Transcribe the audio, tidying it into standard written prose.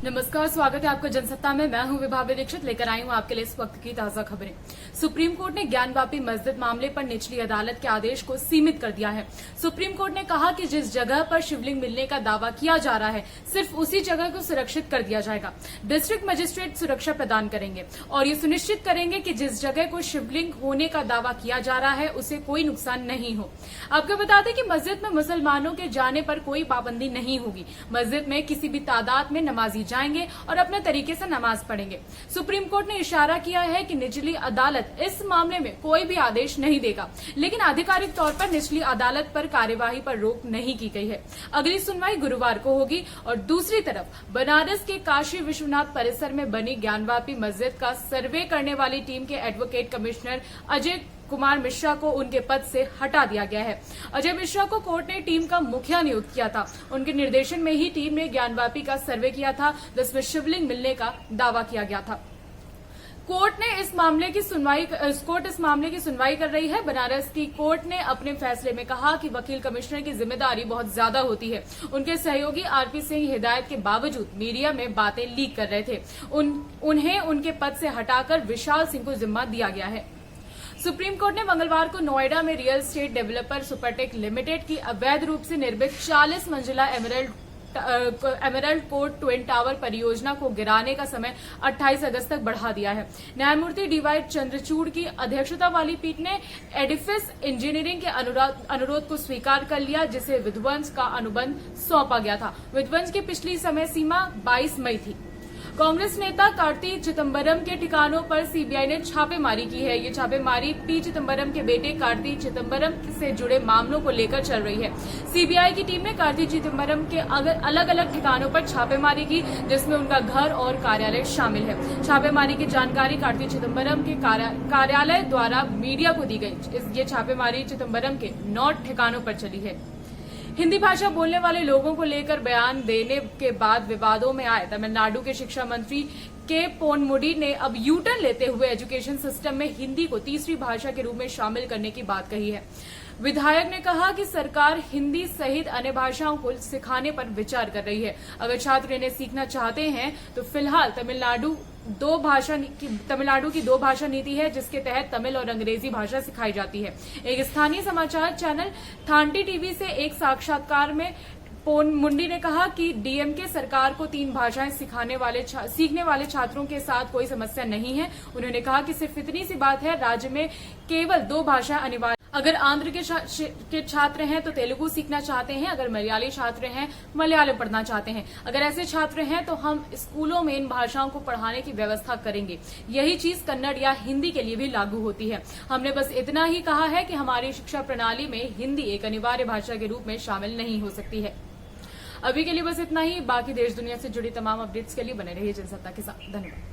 नमस्कार, स्वागत है आपका जनसत्ता में। मैं हूं विभावरी दीक्षित, लेकर आई हूं आपके लिए इस वक्त की ताजा खबरें। सुप्रीम कोर्ट ने ज्ञानवापी मस्जिद मामले पर निचली अदालत के आदेश को सीमित कर दिया है। सुप्रीम कोर्ट ने कहा कि जिस जगह पर शिवलिंग मिलने का दावा किया जा रहा है, सिर्फ उसी जगह को सुरक्षित कर दिया जाएगा। डिस्ट्रिक्ट मजिस्ट्रेट सुरक्षा प्रदान करेंगे और ये सुनिश्चित करेंगे कि जिस जगह को शिवलिंग होने का दावा किया जा रहा है उसे कोई नुकसान नहीं हो। आपको बता दें कि मस्जिद में मुसलमानों के जाने पर कोई पाबंदी नहीं होगी। मस्जिद में किसी भी तादाद में नमाजी जाएंगे और अपने तरीके से नमाज पढ़ेंगे। सुप्रीम कोर्ट ने इशारा किया है कि निचली अदालत इस मामले में कोई भी आदेश नहीं देगा, लेकिन आधिकारिक तौर पर निचली अदालत पर कार्यवाही पर रोक नहीं की गई है। अगली सुनवाई गुरुवार को होगी। और दूसरी तरफ बनारस के काशी विश्वनाथ परिसर में बनी ज्ञानवापी मस्जिद का सर्वे करने वाली टीम के एडवोकेट कमिश्नर अजय कुमार मिश्रा को उनके पद से हटा दिया गया है। अजय मिश्रा को कोर्ट ने टीम का मुखिया नियुक्त किया था। उनके निर्देशन में ही टीम ने ज्ञानवापी का सर्वे किया था, जिसमें शिवलिंग मिलने का दावा किया गया था। कोर्ट इस मामले की सुनवाई कर रही है। बनारस की कोर्ट ने अपने फैसले में कहा कि वकील कमिश्नर की जिम्मेदारी बहुत ज्यादा होती है। उनके सहयोगी आरपी सिंह हिदायत के बावजूद मीडिया में बातें लीक कर रहे थे। उन्हें उनके पद से हटाकर विशाल सिंह को जिम्मा दिया गया है। सुप्रीम कोर्ट ने मंगलवार को नोएडा में real estate developer Supertech limited की अवैध रूप से निर्मित 40 मंजिला एमरल्ड कोर्ट ट्विन टावर परियोजना को गिराने का समय 28 अगस्त तक बढ़ा दिया है। न्यायमूर्ति डीवाई चंद्रचूड़ की अध्यक्षता वाली पीठ ने एडिफिस इंजीनियरिंग के अनुरोध को स्वीकार कर लिया, जिसे विध्वंस का अनुबंध सौंपा गया था। विध्वंस की पिछली समय सीमा 22 मई थी। कांग्रेस नेता कार्ति चिदंबरम के ठिकानों पर सीबीआई ने छापेमारी की है। ये छापेमारी पी चिदंबरम के बेटे कार्ति चिदंबरम से जुड़े मामलों को लेकर चल रही है। सीबीआई की टीम ने कार्ति चिदंबरम के अलग अलग ठिकानों पर छापेमारी की, जिसमें उनका घर और कार्यालय शामिल है। छापेमारी की जानकारी कार्ति चिदंबरम के कार्यालय द्वारा मीडिया को दी गई। ये छापेमारी चिदंबरम के 9 ठिकानों पर चली है। हिंदी भाषा बोलने वाले लोगों को लेकर बयान देने के बाद विवादों में आए तमिलनाडु के शिक्षा मंत्री के पोनमुडी ने अब यू टर्न लेते हुए एजुकेशन सिस्टम में हिंदी को तीसरी भाषा के रूप में शामिल करने की बात कही है। विधायक ने कहा कि सरकार हिंदी सहित अन्य भाषाओं को सिखाने पर विचार कर रही है। अगर छात्र इन्हें सीखना चाहते हैं तो फिलहाल तमिलनाडु की 2 भाषा नीति है, जिसके तहत तमिल और अंग्रेजी भाषा सिखाई जाती है। एक स्थानीय समाचार चैनल थांटी टीवी से एक साक्षात्कार में पोनमुंडी ने कहा कि डीएमके सरकार को 3 भाषाएं सीखने वाले छात्रों के साथ कोई समस्या नहीं है। उन्होंने कहा कि सिर्फ इतनी सी बात है, राज्य में केवल 2 भाषा अनिवार्य। अगर आंध्र के छात्र हैं तो तेलुगु सीखना चाहते हैं, अगर मलयाली छात्र हैं मलयालम पढ़ना चाहते हैं। अगर ऐसे छात्र हैं तो हम स्कूलों में इन भाषाओं को पढ़ाने की व्यवस्था करेंगे। यही चीज कन्नड़ या हिंदी के लिए भी लागू होती है। हमने बस इतना ही कहा है कि हमारी शिक्षा प्रणाली में हिंदी एक अनिवार्य भाषा के रूप में शामिल नहीं हो सकती है। अभी के लिए बस इतना ही। बाकी देश दुनिया से जुड़ी तमाम अपडेट्स के लिए बने रहिए जनसत्ता के साथ। धन्यवाद।